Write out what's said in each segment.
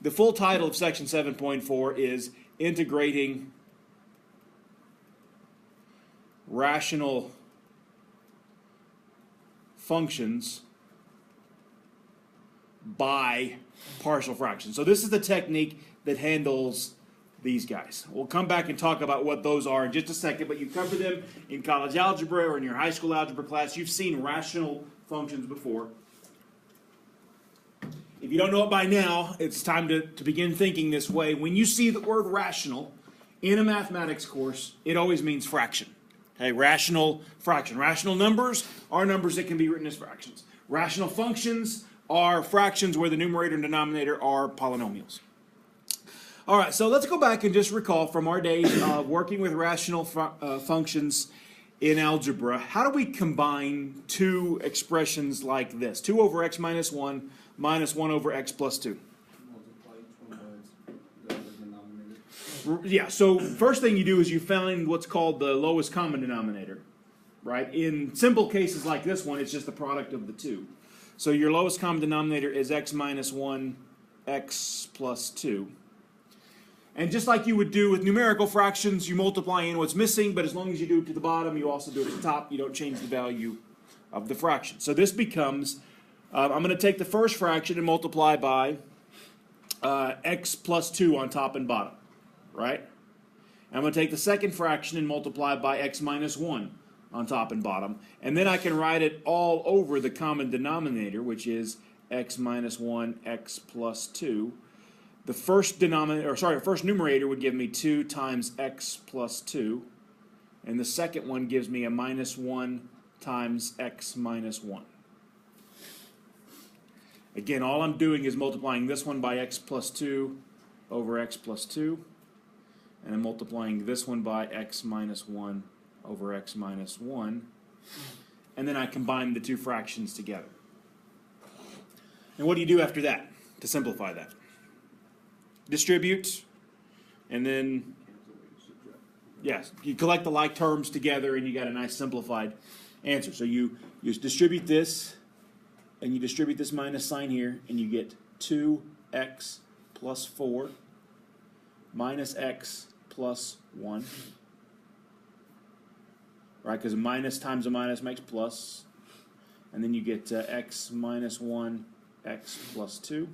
The full title of section 7.4 is Integrating Rational Functions by Partial Fractions. So this is the technique that handles these guys. We'll come back and talk about what those are in just a second, but you covered them in college algebra or in your high school algebra class. You've seen rational functions before. If you don't know it by now, it's time to begin thinking this way. When you see the word rational in a mathematics course, it always means fraction. Okay, rational fraction. Rational numbers are numbers that can be written as fractions. Rational functions are fractions where the numerator and denominator are polynomials. All right, so let's go back and just recall from our days of working with rational functions in algebra, how do we combine two expressions like this? 2 over x minus 1 minus 1 over x plus 2. Yeah, so first thing you do is you find what's called the lowest common denominator, right? In simple cases like this one, it's just the product of the two. So your lowest common denominator is x minus 1, x plus 2. And just like you would do with numerical fractions, you multiply in what's missing, but as long as you do it to the bottom, you also do it at the top. You don't change the value of the fraction. So this becomes, I'm going to take the first fraction and multiply by x plus 2 on top and bottom, right? I'm going to take the second fraction and multiply by x minus 1 on top and bottom. And then I can write it all over the common denominator, which is x minus 1, x plus 2. The first first numerator would give me 2 times x plus 2, and the second one gives me a minus 1 times x minus 1. Again, all I'm doing is multiplying this one by x plus 2 over x plus 2, and I'm multiplying this one by x minus 1 over x minus 1, and then I combine the two fractions together. And what do you do after that to simplify that? Distribute, and then, yes, you collect the like terms together and you got a nice simplified answer. So you distribute this, and you distribute this minus sign here, and you get 2x plus 4 minus x plus 1. Right, because a minus times a minus makes plus. And then you get x minus 1, x plus 2.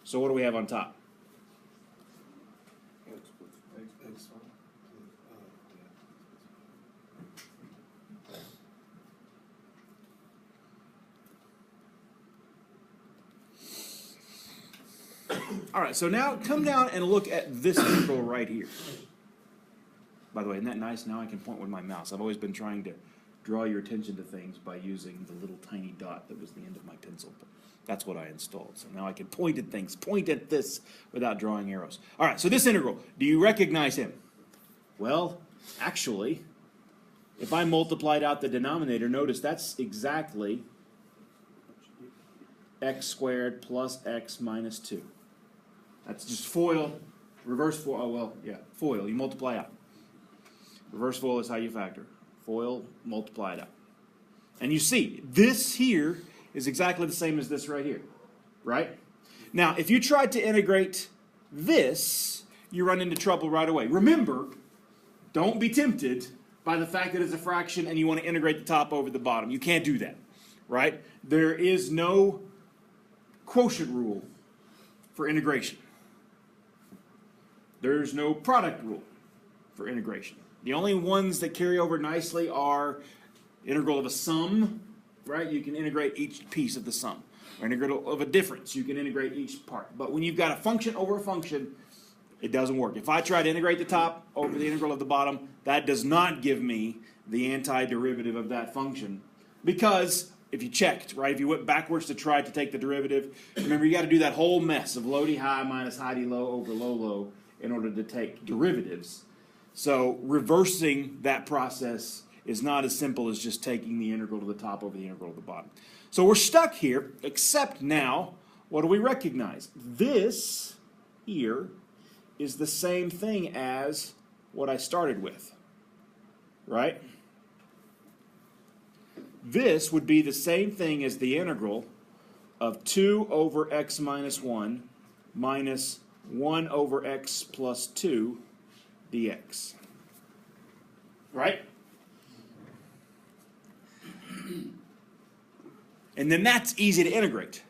So what do we have on top? All right, so now come down and look at this integral right here. By the way, isn't that nice? Now I can point with my mouse. I've always been trying to draw your attention to things by using the little tiny dot that was the end of my pencil. But that's what I installed. So now I can point at things, point at this without drawing arrows. All right, so this integral, do you recognize him? Well, actually, if I multiplied out the denominator, notice that's exactly x squared plus x minus 2. That's just FOIL, reverse FOIL, oh well, yeah, FOIL, you multiply out. Reverse FOIL is how you factor. FOIL, multiply it out. And you see, this here is exactly the same as this right here, right? Now, if you tried to integrate this, you run into trouble right away. Remember, don't be tempted by the fact that it's a fraction and you want to integrate the top over the bottom. You can't do that, right? There is no quotient rule for integration. There's no product rule for integration. The only ones that carry over nicely are integral of a sum, right? You can integrate each piece of the sum. Or integral of a difference, you can integrate each part. But when you've got a function over a function, it doesn't work. If I try to integrate the top over the integral of the bottom, that does not give me the antiderivative of that function. Because if you checked, right, if you went backwards to try to take the derivative, remember you got to do that whole mess of low D high minus high D low over low low in order to take derivatives. So reversing that process is not as simple as just taking the integral to the top over the integral to the bottom. So we're stuck here, except now, what do we recognize? This here is the same thing as what I started with, right? This would be the same thing as the integral of 2 over x minus 1 minus 1 over x plus 2 dx. Right? And then that's easy to integrate.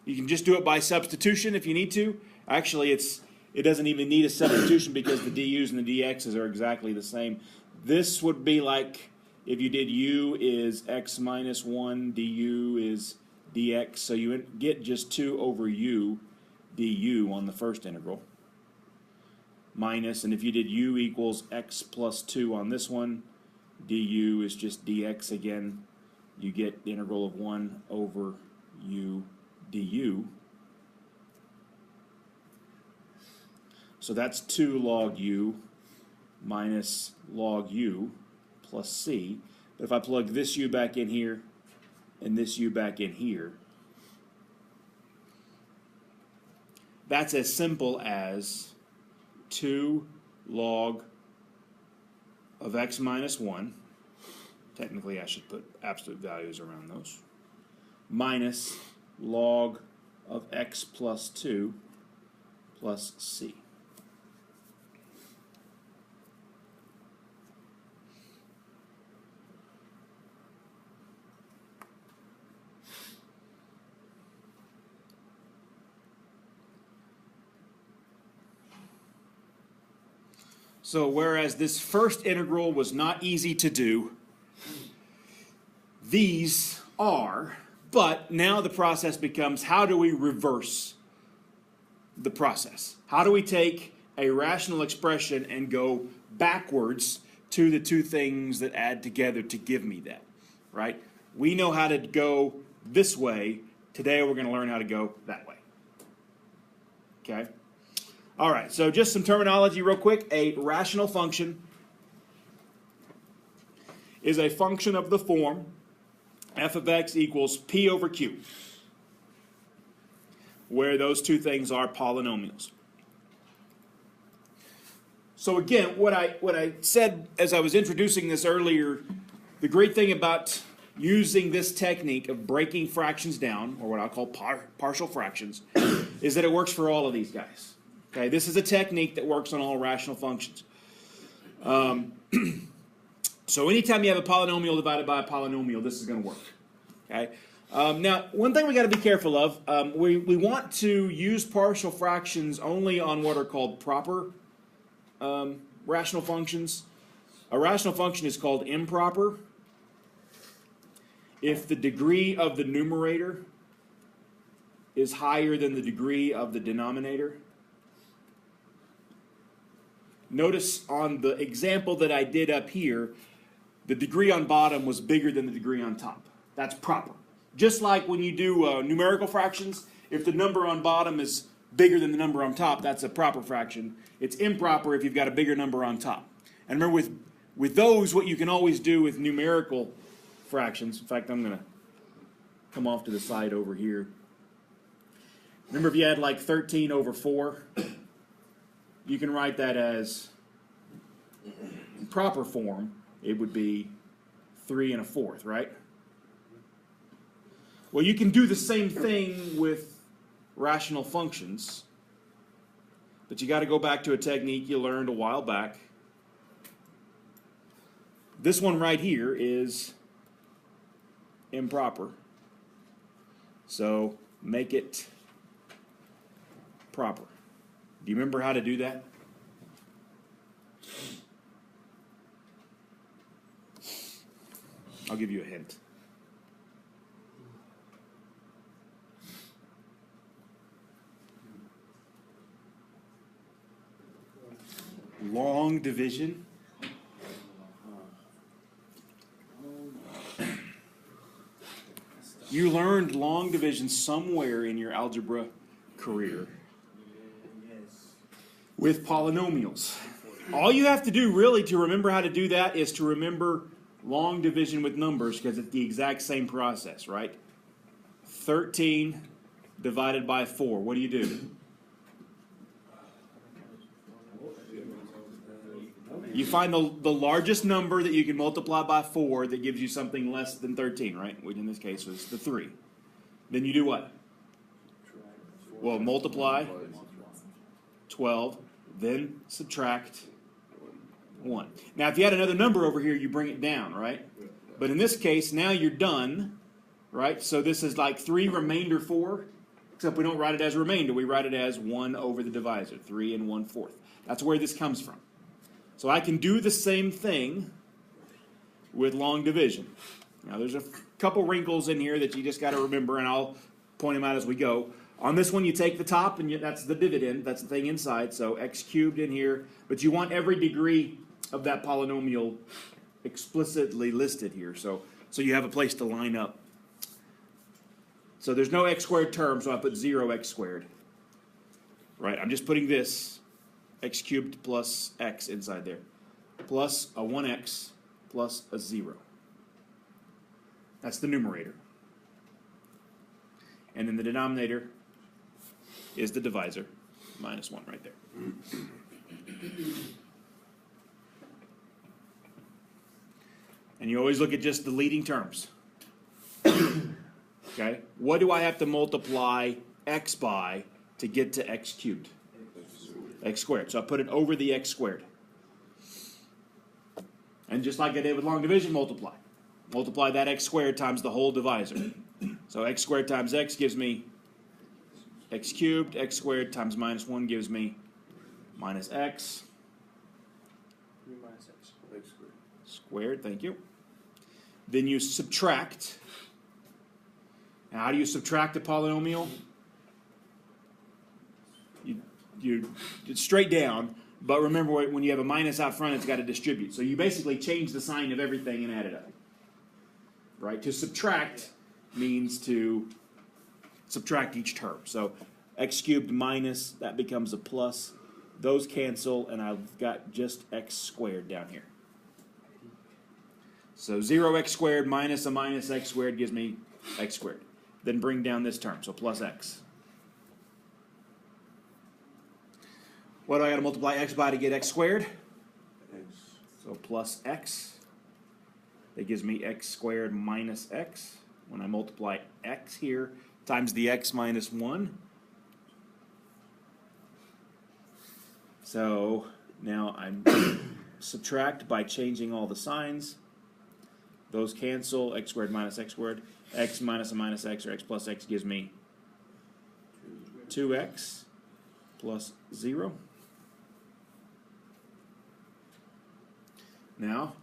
You can just do it by substitution if you need to. Actually, it doesn't even need a substitution because the du's and the dx's are exactly the same. This would be like if you did u is x minus 1, du is dx, so you get just 2 over u du on the first integral. Minus, and if you did u equals x plus 2 on this one, du is just dx again. You get the integral of 1 over u du. So that's 2 log u minus log u plus c. But if I plug this u back in here and this u back in here, that's as simple as 2 log of x minus 1. Technically, I should put absolute values around those. Minus log of x plus 2 plus c. So whereas this first integral was not easy to do, these are, but now the process becomes, how do we reverse the process? How do we take a rational expression and go backwards to the two things that add together to give me that, right? We know how to go this way. Today we're going to learn how to go that way. Okay? All right, so just some terminology real quick. A rational function is a function of the form f of x equals p over q, where those two things are polynomials. So again, what I said as I was introducing this earlier, the great thing about using this technique of breaking fractions down, or what I call partial fractions, is that it works for all of these guys. Okay, this is a technique that works on all rational functions. So anytime you have a polynomial divided by a polynomial, this is going to work. Okay. Now, one thing we got to be careful of, we want to use partial fractions only on what are called proper rational functions. A rational function is called improper if the degree of the numerator is higher than the degree of the denominator. Notice on the example that I did up here, the degree on bottom was bigger than the degree on top. That's proper. Just like when you do numerical fractions, if the number on bottom is bigger than the number on top, that's a proper fraction. It's improper if you've got a bigger number on top. And remember, with those, what you can always do with numerical fractions, in fact, I'm going to come off to the side over here. Remember if you had like 13 over 4? You can write that as, in proper form, it would be 3 1/4, right? Well, you can do the same thing with rational functions, but you got to go back to a technique you learned a while back. This one right here is improper, so make it proper. Do you remember how to do that? I'll give you a hint. Long division. You learned long division somewhere in your algebra career with polynomials. All you have to do really to remember how to do that is to remember long division with numbers, because it's the exact same process, right? 13 divided by 4. What do? You find the largest number that you can multiply by 4 that gives you something less than 13, right? Which in this case was the 3. Then you do what? Well, multiply 12, then subtract 1. Now, if you had another number over here, you bring it down, right? But in this case, now you're done, right? So this is like 3 remainder 4, except we don't write it as remainder. We write it as 1 over the divisor, 3 and 1/4. That's where this comes from. So I can do the same thing with long division. Now, there's a couple wrinkles in here that you just got to remember, and I'll point them out as we go. On this one, you take the top, and that's the dividend. That's the thing inside, so x cubed in here. But you want every degree of that polynomial explicitly listed here, so you have a place to line up. So there's no x squared term, so I put 0x squared. Right, I'm just putting this, x cubed plus x inside there, plus a 1x plus a 0. That's the numerator. And then the denominator is the divisor, minus 1 right there. And you always look at just the leading terms. Okay? What do I have to multiply x by to get to x cubed? X squared. So I put it over the x squared. And just like I did with long division, multiply. Multiply that x squared times the whole divisor. So x squared times x gives me x cubed. X squared times minus 1 gives me minus x. Minus x. X squared. Squared, thank you. Then you subtract. Now, how do you subtract a polynomial? You it's straight down, but remember when you have a minus out front, it's got to distribute. So you basically change the sign of everything and add it up. Right? To subtract means to subtract each term. So x cubed minus, that becomes a plus. Those cancel, and I've got just x squared down here. So 0x squared minus a minus x squared gives me x squared. Then bring down this term, so plus x. What do I got to multiply x by to get x squared? X. So plus x. That gives me x squared minus x. When I multiply x here times the x minus 1. So now I'm subtract by changing all the signs. Those cancel. X squared minus x squared. X minus a minus x or x plus x gives me 2x plus 0. Now,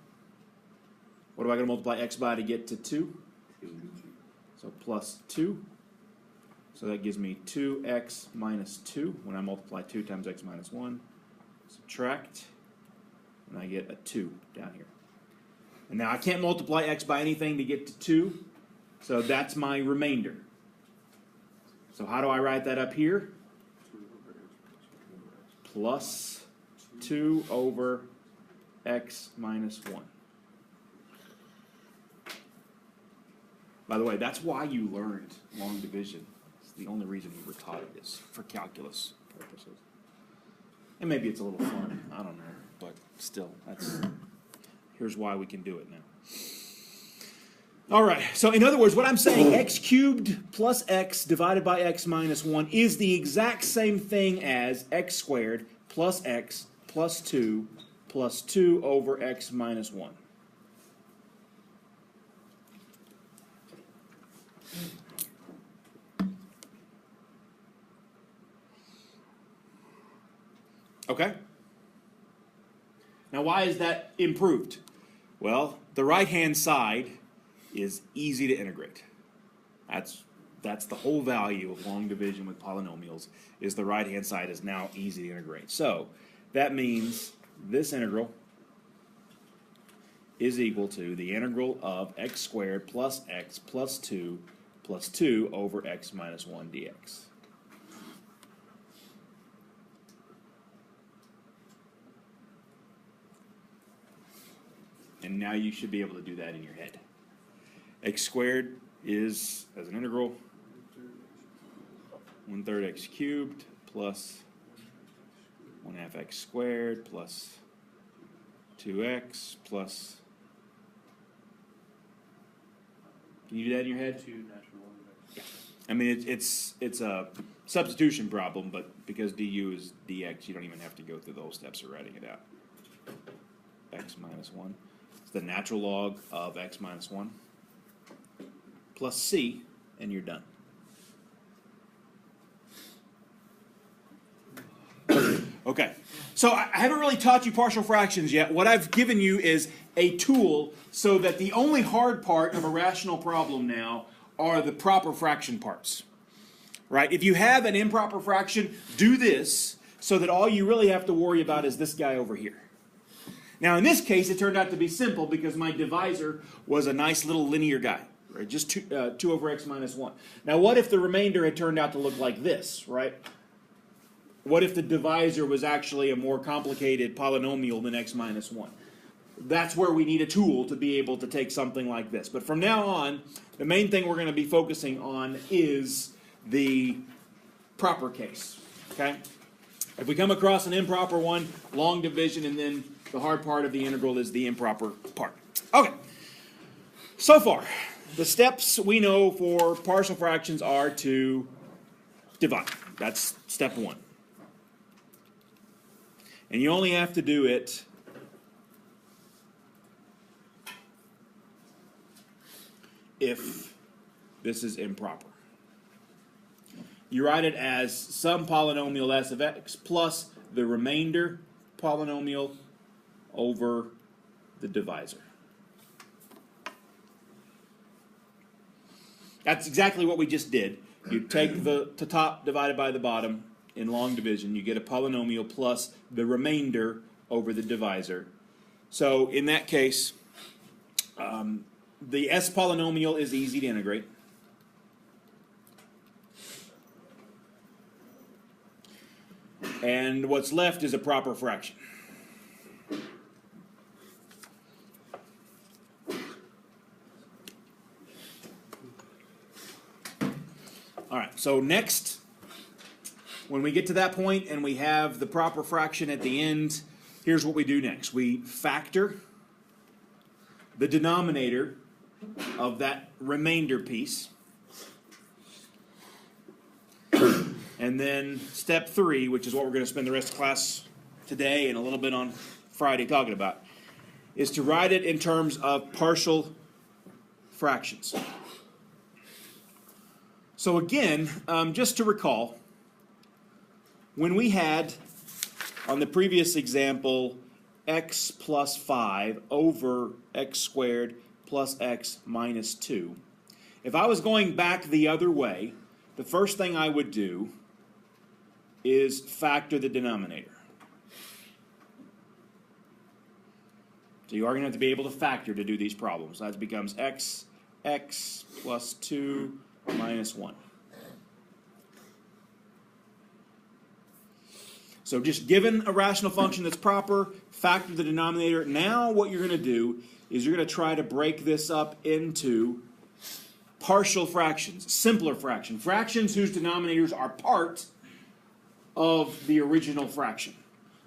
what do I got to multiply x by to get to 2? So plus 2. So that gives me 2x minus 2. When I multiply 2 times x minus 1, subtract, and I get a 2 down here. And now I can't multiply x by anything to get to 2, so that's my remainder. So how do I write that up here? Plus 2 over x minus 1. By the way, that's why you learned long division. It's the only reason you were taught it is for calculus purposes. And maybe it's a little fun, I don't know, but still, here's why we can do it now. All right, so in other words, what I'm saying, x cubed plus x divided by x minus 1 is the exact same thing as x squared plus x plus 2 over x minus 1. Okay? Now, why is that improved? Well, the right-hand side is easy to integrate. That's the whole value of long division with polynomials, is the right-hand side is now easy to integrate. So that means this integral is equal to the integral of x squared plus x plus 2 over x minus 1 dx. And now you should be able to do that in your head. X squared is, as an integral, 1/3 x cubed plus 1/2 x squared plus 2x plus... Can you do that in your head? 2 natural 1 x. Yeah. I mean, it's a substitution problem, but because du is dx, you don't even have to go through the whole steps of writing it out. X minus 1. It's the natural log of x minus 1 plus c, and you're done. Okay, so I haven't really taught you partial fractions yet. What I've given you is a tool so that the only hard part of a rational problem now are the proper fraction parts. Right? If you have an improper fraction, do this so that all you really have to worry about is this guy over here. Now in this case, it turned out to be simple because my divisor was a nice little linear guy. Right? Just 2 over x minus 1. Now what if the remainder had turned out to look like this, right? What if the divisor was actually a more complicated polynomial than x minus 1? That's where we need a tool to be able to take something like this. But from now on, the main thing we're going to be focusing on is the proper case. Okay? If we come across an improper one, long division, and then the hard part of the integral is the improper part. Okay. So far, the steps we know for partial fractions are to divide. That's step 1. And you only have to do it if this is improper. You write it as some polynomial s of x plus the remainder polynomial over the divisor. That's exactly what we just did. You take the top divided by the bottom in long division. You get a polynomial plus the remainder over the divisor. So in that case, the s polynomial is easy to integrate. And what's left is a proper fraction. All right, so next, when we get to that point and we have the proper fraction at the end, here's what we do next. We factor the denominator of that remainder piece. And then step 3, which is what we're going to spend the rest of class today and a little bit on Friday talking about, is to write it in terms of partial fractions. So again, just to recall, when we had, on the previous example, x plus 5 over x squared plus x minus 2, if I was going back the other way, the first thing I would do is factor the denominator. So you are going to have to be able to factor to do these problems. That becomes x plus 2 minus 1. So just given a rational function that's proper, factor the denominator. Now what you're going to do is you're going to try to break this up into partial fractions, simpler fractions, fractions whose denominators are part of the original fraction.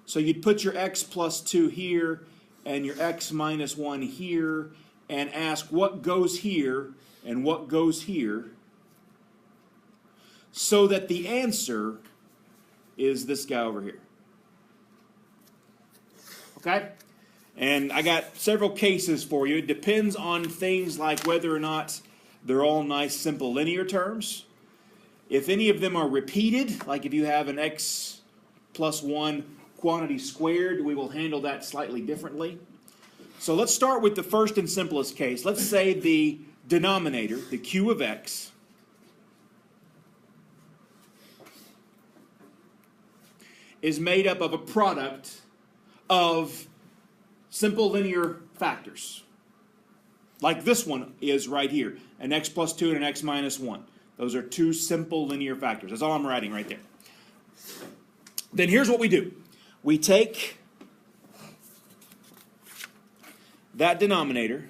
So you'd put your x plus 2 here and your x minus 1 here and ask what goes here and what goes here so that the answer is this guy over here. Okay? And I got several cases for you. It depends on things like whether or not they're all nice simple linear terms. If any of them are repeated, like if you have an x plus 1 quantity squared, we will handle that slightly differently. So let's start with the first and simplest case. Let's say the denominator, the q of x, is made up of a product of simple linear factors. Like this one is right here, an x plus 2 and an x minus 1. Those are two simple linear factors. That's all I'm writing right there. Then here's what we do. We take that denominator,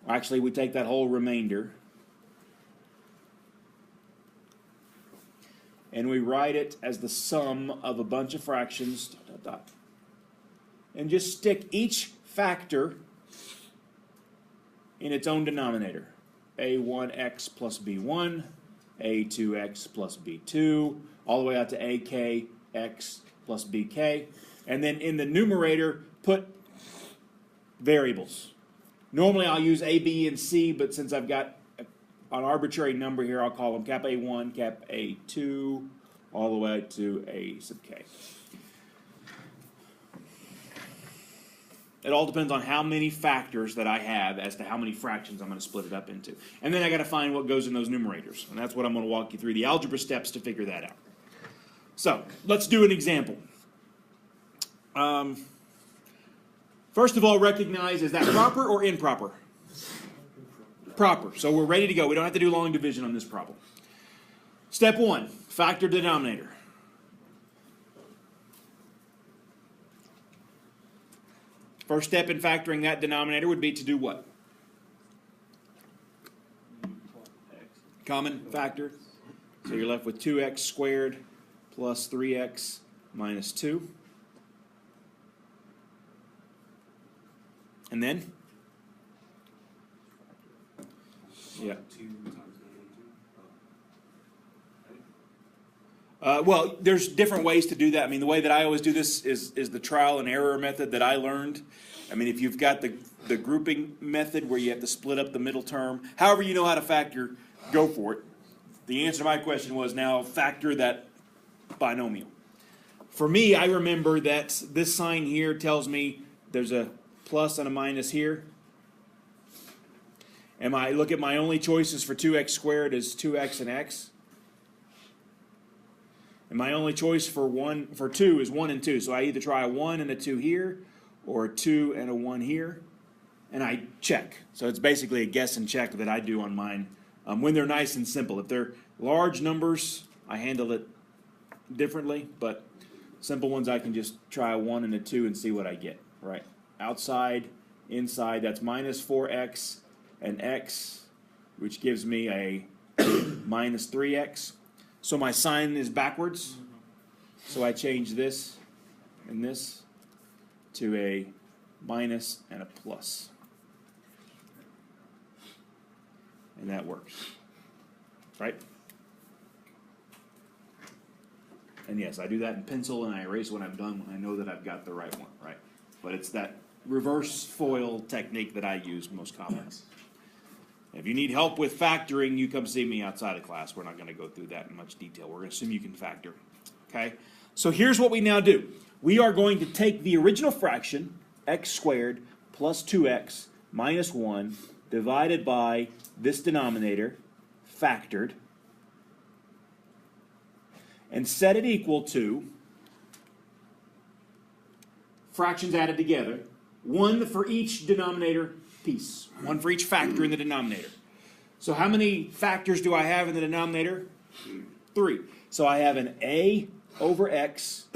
actually we take that whole remainder, and we write it as the sum of a bunch of fractions, and just stick each factor in its own denominator. a1x plus b1, a2x plus b2, all the way out to akx plus bk. And then in the numerator, put variables. Normally I'll use a, b, and c, but since I've got an arbitrary number here, I'll call them cap a1, cap a2, all the way to a sub k. It all depends on how many factors that I have as to how many fractions I'm going to split it up into. And then I got to find what goes in those numerators. And that's what I'm going to walk you through, the algebra steps to figure that out. So let's do an example. First of all, recognize, is that proper or improper? Proper. So we're ready to go. We don't have to do long division on this problem. Step one, factor denominator. First step in factoring that denominator would be to do what? Common factor. So you're left with 2x squared plus 3x minus 2. And then? Yeah. Well, there's different ways to do that. I mean, the way that I always do this is the trial and error method that I learned. I mean, if you've got the grouping method where you have to split up the middle term, however you know how to factor, go for it. The answer to my question was now factor that binomial. For me, I remember that this sign here tells me there's a plus and a minus here. And I look at my only choices for 2x squared is 2x and x. And my only choice for 2 is 1 and 2. So I either try a 1 and a 2 here, or a 2 and a 1 here, and I check. So it's basically a guess and check that I do on mine when they're nice and simple. If they're large numbers, I handle it differently, but simple ones I can just try a 1 and a 2 and see what I get, right? Outside, inside, that's minus 4x and x, which gives me a minus 3x. So my sign is backwards, so I change this and this to a minus and a plus. And that works, right? And yes, I do that in pencil and I erase when I'm done when I know that I've got the right one, right? But it's that reverse FOIL technique that I use most commonly. If you need help with factoring, you come see me outside of class. We're not going to go through that in much detail. We're going to assume you can factor. Okay? So here's what we now do. We are going to take the original fraction, x squared plus 2x minus 1, divided by this denominator, factored, and set it equal to fractions added together, 1 for each denominator piece, 1 for each factor in the denominator. So how many factors do I have in the denominator? 3. So I have an a over x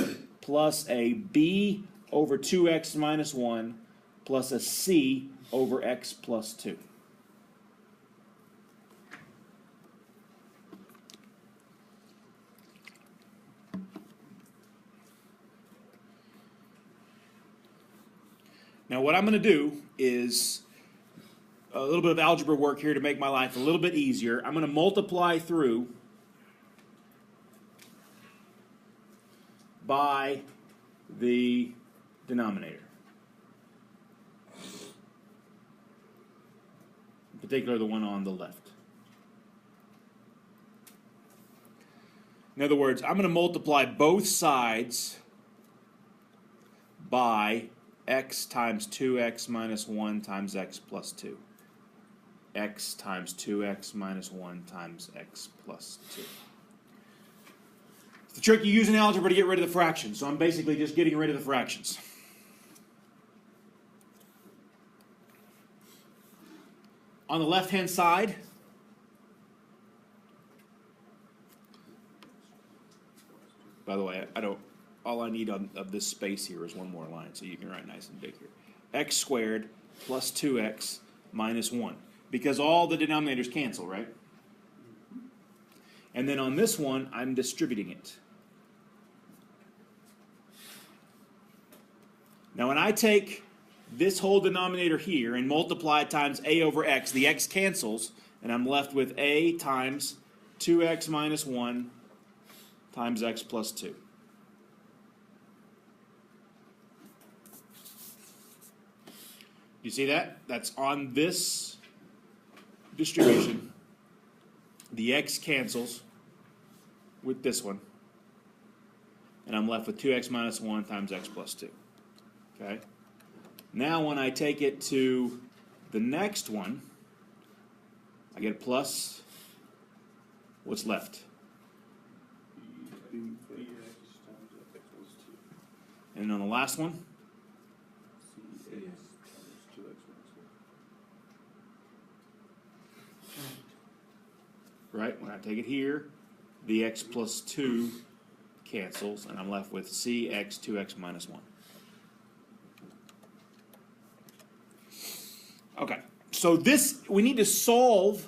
plus a b over 2x minus 1 plus a c over x plus 2. Now what I'm going to do is a little bit of algebra work here to make my life a little bit easier. I'm going to multiply through by the denominator. In particular, the one on the left. In other words, I'm going to multiply both sides by x times 2x minus 1 times x plus 2. X times 2x minus 1 times x plus 2. It's the trick you use in algebra to get rid of the fractions. So I'm basically just getting rid of the fractions. On the left-hand side, by the way, all I need of this space here is one more line, so you can write nice and big here. X squared plus 2x minus 1. Because all the denominators cancel, right? And then on this one, I'm distributing it. Now when I take this whole denominator here and multiply it times a over x, the x cancels, And I'm left with a times 2x minus 1 times x plus 2. You see that? That's on this distribution. The x cancels with this one. And I'm left with 2x minus 1 times x plus 2. Okay? Now when I take it to the next one, I get plus what's left. And on the last one, right, when I take it here, the x plus 2 cancels, and I'm left with cx 2x minus 1. Okay, so this, we need to solve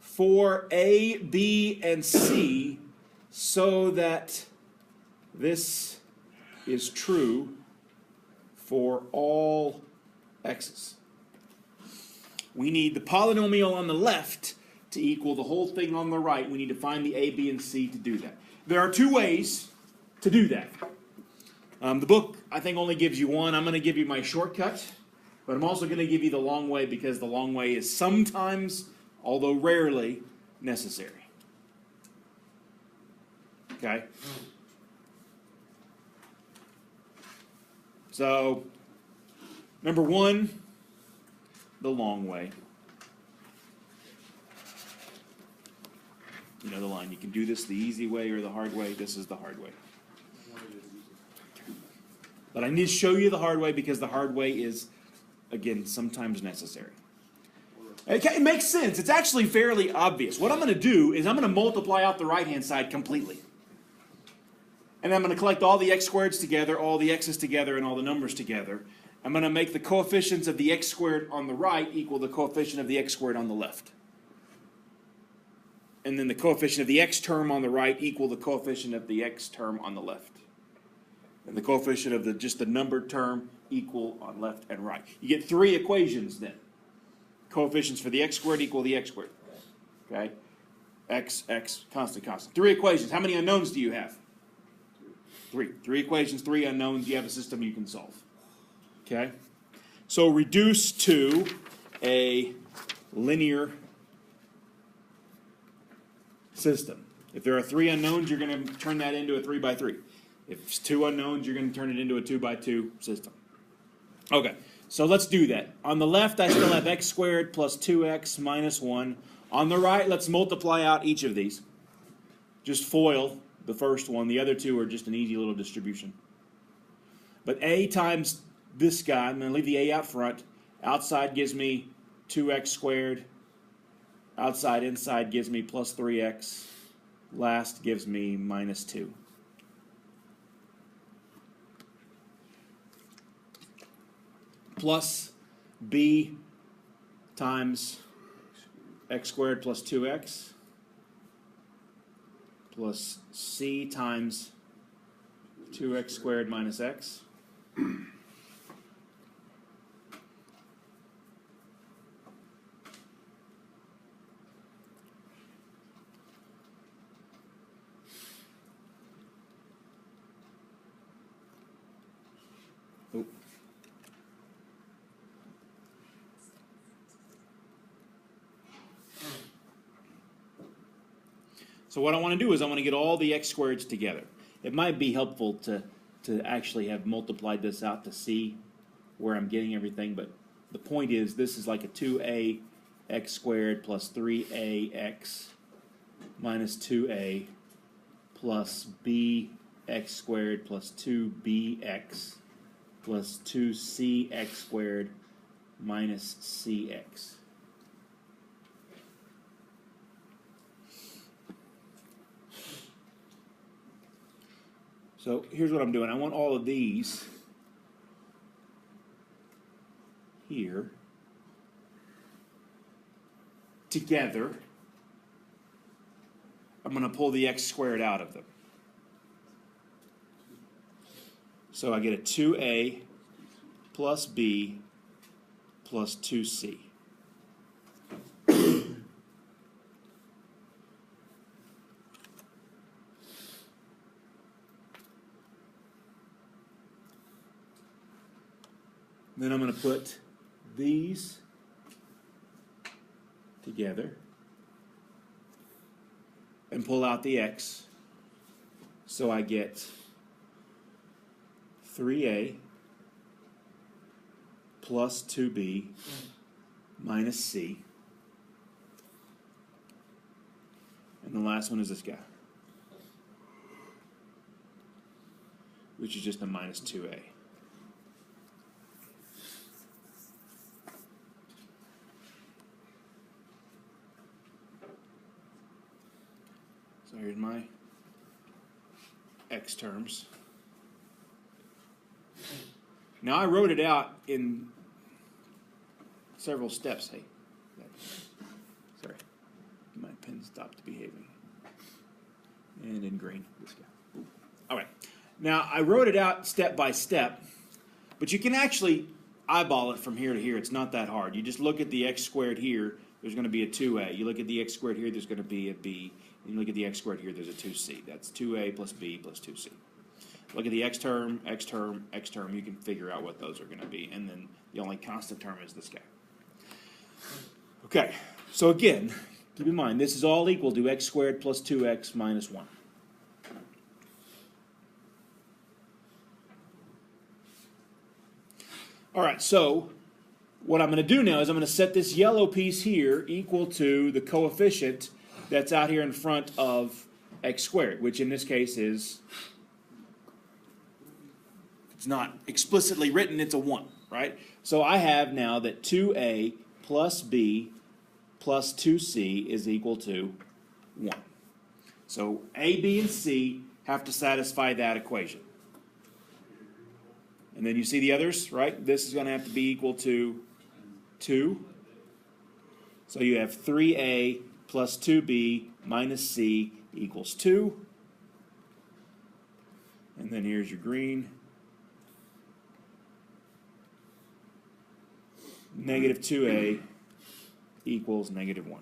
for A, B, and C so that this is true for all x's. We need the polynomial on the left to equal the whole thing on the right. We need to find the A, B, and C to do that. There are two ways to do that. The book, I think, only gives you one. I'm going to give you my shortcut, but I'm also going to give you the long way because the long way is sometimes, although rarely, necessary. Okay? So, number one, the long way. You know the line. You can do this the easy way or the hard way. This is the hard way. But I need to show you the hard way because the hard way is, again, sometimes necessary. It makes sense. It's actually fairly obvious. What I'm going to do is I'm going to multiply out the right-hand side completely. And I'm going to collect all the x squareds together, all the x's together, and all the numbers together. I'm going to make the coefficients of the x squared on the right equal the coefficient of the x squared on the left. And then the coefficient of the x term on the right equal the coefficient of the x term on the left. And the coefficient of just the numbered term equal on left and right. You get three equations then. Coefficients for the x squared equal the x squared. Okay? X, constant, constant. Three equations. How many unknowns do you have? Three. Three equations, three unknowns. You have a system you can solve. Okay? So reduce to a linear system. If there are three unknowns, you're going to turn that into a 3 by 3. If it's two unknowns, you're going to turn it into a 2 by 2 system. Okay, so let's do that. On the left, I still have x squared plus 2x minus 1. On the right, let's multiply out each of these. Just FOIL the first one. The other two are just an easy little distribution. But a times this guy, I'm going to leave the a out front. Outside gives me 2x squared. Outside, inside gives me plus 3x. Last gives me minus 2. Plus b times x squared plus 2x plus c times 2x squared minus x. So what I want to do is I want to get all the x squareds together. It might be helpful to actually have multiplied this out to see where I'm getting everything, but the point is this is like a 2a x squared plus 3ax minus 2a plus b x squared plus 2bx plus 2cx squared minus cx. So here's what I'm doing. I want all of these here together. I'm going to pull the x squared out of them. So I get a 2a plus b plus 2c. Then I'm going to put these together and pull out the x. So I get 3a plus 2b minus c. And the last one is this guy, which is just a minus 2a. So here's my x terms. Now I wrote it out in several steps. Hey, sorry, my pen stopped behaving. And in green, this guy. All right. Now I wrote it out step by step, but you can actually eyeball it from here to here. It's not that hard. You just look at the x squared here. There's going to be a 2a. You look at the x squared here. There's going to be a b. And you look at the x squared here. There's a 2c. That's 2a plus b plus 2c. Look at the x term, x term, x term. You can figure out what those are going to be. And then the only constant term is this guy. Okay. So again, keep in mind, this is all equal to x squared plus 2x minus 1. All right, so what I'm going to do now is I'm going to set this yellow piece here equal to the coefficient that's out here in front of x squared, which in this case is, it's not explicitly written, it's a 1, right? So I have now that 2a plus b plus 2c is equal to 1. So a, b, and c have to satisfy that equation. And then you see the others, right? This is going to have to be equal to 2. So you have 3a plus 2b minus c equals 2. And then here's your green. Negative 2a equals negative 1.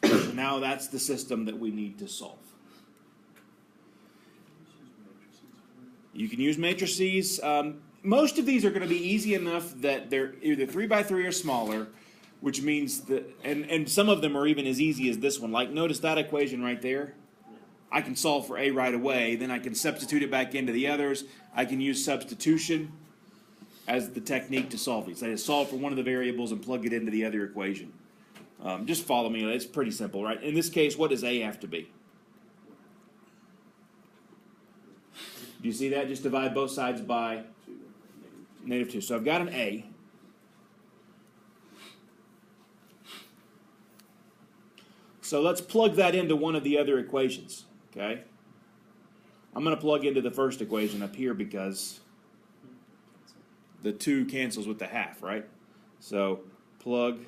So now that's the system that we need to solve. You can use matrices. Most of these are going to be easy enough that they're either 3 by 3 or smaller, which means that, and some of them are even as easy as this one. Like, notice that equation right there. I can solve for a right away. Then I can substitute it back into the others. I can use substitution as the technique to solve these. I just solve for one of the variables and plug it into the other equation. Just follow me. It's pretty simple, right? In this case, what does a have to be? Do you see that? Just divide both sides by negative 2. So I've got an a. So let's plug that into one of the other equations, okay? I'm going to plug into the first equation up here because the 2 cancels with the half, right? So plug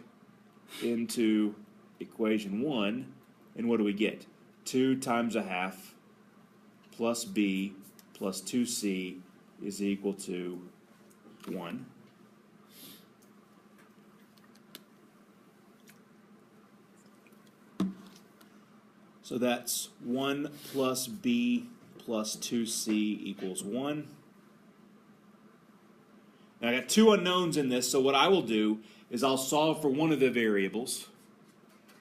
into equation 1, and what do we get? 2 times a half plus b plus 2c is equal to 1. So that's 1 plus b plus 2c equals 1. Now I got 2 unknowns in this, so what I will do is I'll solve for one of the variables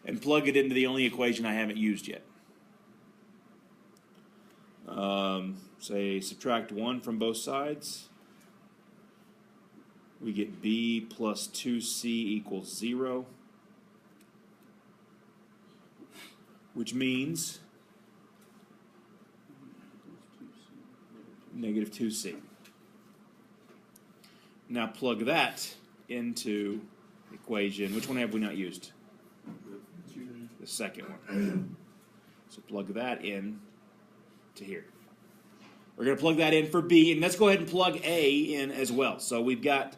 and plug it into the only equation I haven't used yet. Say subtract 1 from both sides. We get b plus 2c equals 0, which means negative 2c. Now plug that into equation. Which one have we not used? The second one. So plug that in to here. We're going to plug that in for b, and let's go ahead and plug a in as well. So we've got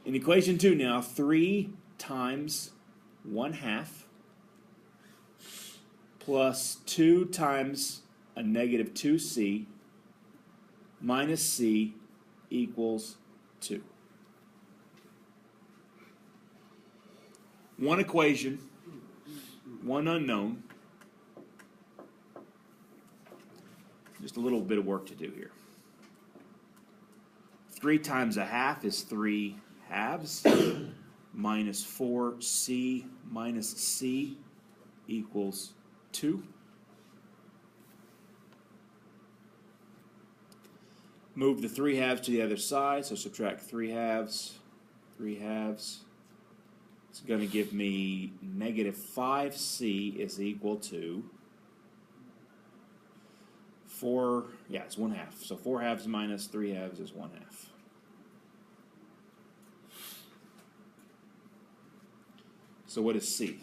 in equation 2 now 3 times 1/2 plus 2 times a negative 2c minus c equals 2. One equation, one unknown. Just a little bit of work to do here. 3 times a half is 3 halves. Minus 4c minus c equals 2. Move the 3 halves to the other side, so subtract 3 halves. 3 halves. It's going to give me negative 5c is equal to 4, yeah, it's 1 half. So 4 halves minus 3 halves is 1 half. So what is c?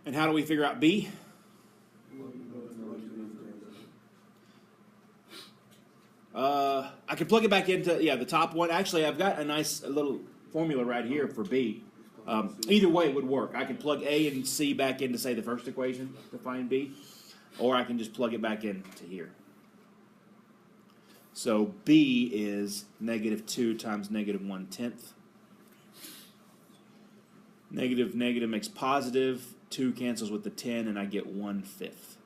And how do we figure out b? I can plug it back into, the top one. Actually, I've got a nice little formula right here for b. Either way it would work. I could plug a and c back into, say, the first equation to find b, or I can just plug it back into here. So b is negative 2 times negative 1/10. Negative negative makes positive. 2 cancels with the 10, and I get 1/5.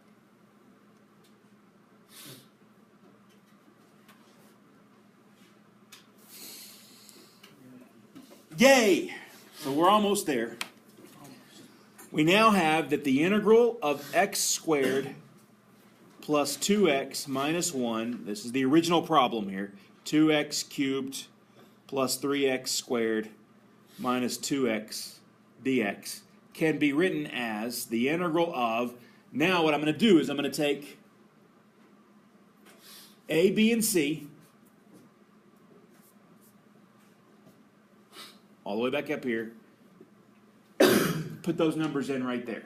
Yay! So we're almost there. We now have that the integral of x squared plus 2x minus 1, this is the original problem here, 2x cubed plus 3x squared minus 2x dx can be written as the integral of, now what I'm going to do is I'm going to take a, b, and c, all the way back up here, put those numbers in right there.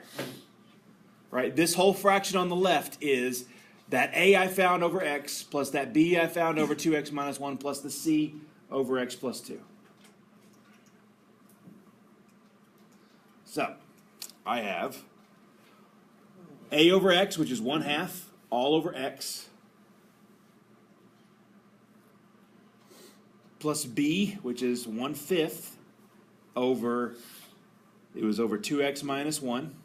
Right? This whole fraction on the left is that a I found over x plus that b I found over 2x minus 1 plus the c over x plus 2. So, I have a over x, which is 1/2, all over x, plus b, which is 1/5, over, it was over 2x minus 1,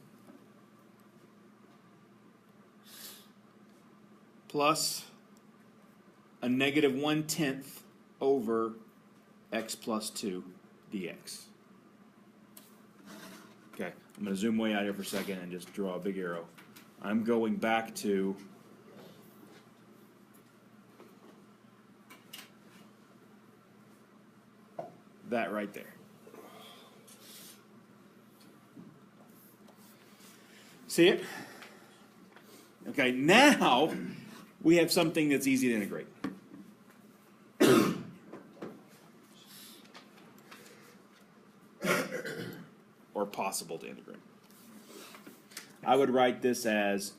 plus a negative 1/10 over x plus 2 dx. Okay, I'm going to zoom way out here for a second and just draw a big arrow. I'm going back to that right there. See it? Okay, now we have something that's easy to integrate. Or possible to integrate. I would write this as,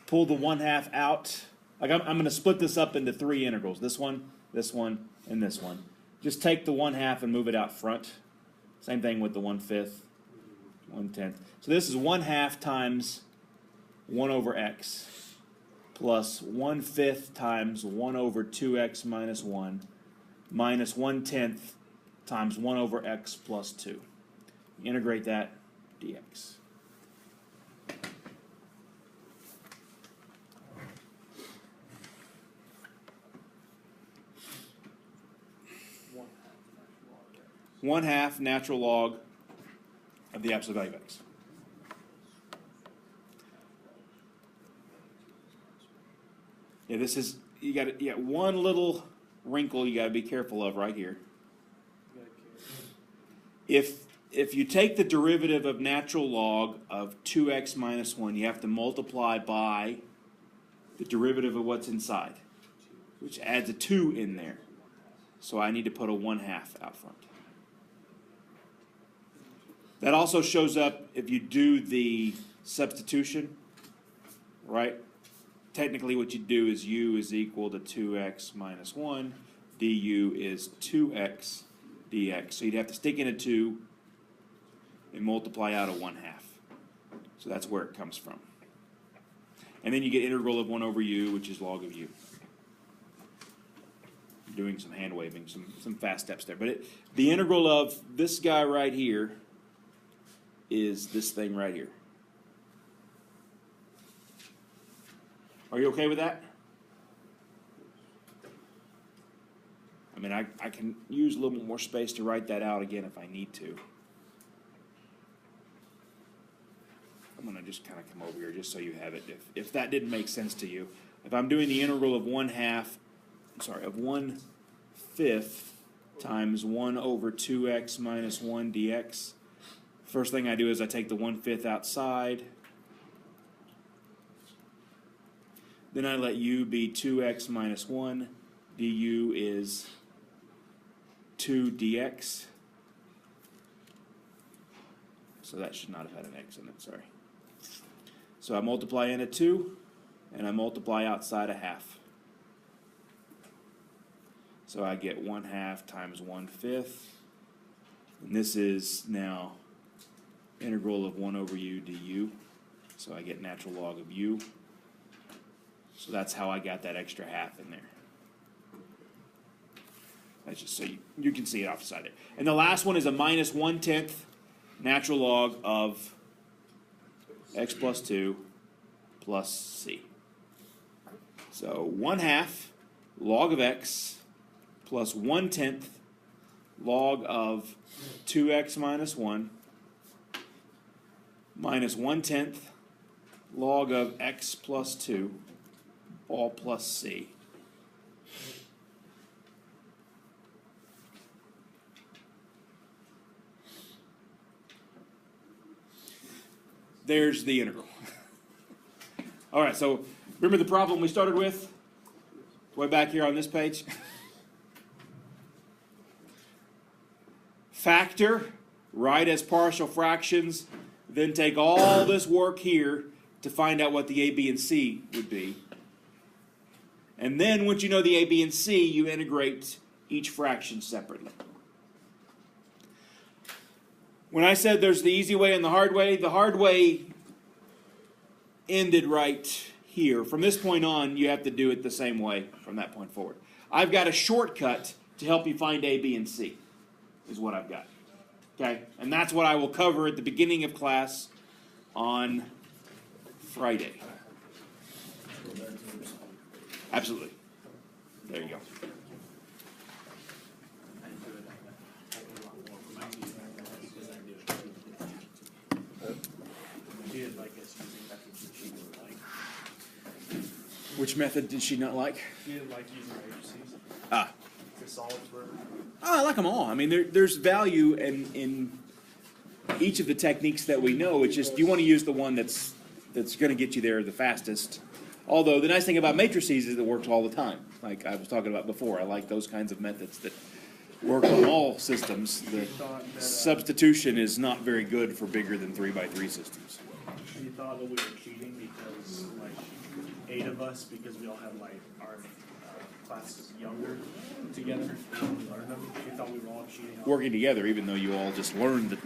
pull the 1/2 out. Like I'm going to split this up into 3 integrals. This one, and this one. Just take the 1/2 and move it out front. Same thing with the 1/5, 1/10. So this is 1/2 times 1 over x plus 1/5 times 1 over 2x minus 1 minus 1/10 times 1 over x plus 2. Integrate that, dx. One half natural log of the absolute value of x. Yeah, this is, you got one little wrinkle you got to be careful of right here. If you take the derivative of natural log of 2x minus 1, you have to multiply by the derivative of what's inside, which adds a 2 in there. So I need to put a 1/2 out front. That also shows up if you do the substitution, right? Technically what you do is u is equal to 2x minus 1, du is 2x dx. So you'd have to stick in a 2 and multiply out a 1/2. So that's where it comes from. And then you get integral of 1 over u, which is log of u. I'm doing some hand waving, some fast steps there. But the integral of this guy right here is this thing right here. Are you okay with that? I mean, I can use a little bit more space to write that out again if I need to. I'm going to just kind of come over here just so you have it. If that didn't make sense to you. If I'm doing the integral of 1/5 times 1 over 2x minus 1 dx, first thing I do is I take the 1/5 outside. Then I let u be 2x minus 1. du is 2 dx. So that should not have had an x in it, sorry. So I multiply in at 2, and I multiply outside 1/2. So I get 1/2 times 1/5. And this is now integral of 1 over u du. So I get natural log of u. So that's how I got that extra 1/2 in there. That's just so you can see it off the side there. And the last one is a minus 1/10 natural log of x plus 2 plus c. So 1/2 log of x plus 1/10 log of 2x minus 1 minus 1/10 log of x plus 2 all plus c. There's the integral. All right, so remember the problem we started with? Way back here on this page? Factor, write as partial fractions, then take all this work here to find out what the a, b, and c would be. And then once you know the a, b, and c, you integrate each fraction separately. When I said there's the easy way and the hard way ended right here. From this point on, you have to do it the same way from that point forward. I've got a shortcut to help you find a, b, and c, is what I've got. Okay? And that's what I will cover at the beginning of class on Friday. Absolutely. There you go. Which method did she not like? She didn't like using matrices. Ah. To solve for. Oh, I like them all. I mean, there's value in each of the techniques that we know. It's just you want to use the one that's going to get you there the fastest. Although the nice thing about matrices is it works all the time. Like I was talking about before, I like those kinds of methods that work on all systems. The substitution is not very good for bigger than 3x3 systems. You thought that we were cheating because, like, 8 of us, because we all had, like, our classes younger together, and we learned them. You thought we were all cheating. Working together, even though you all just learned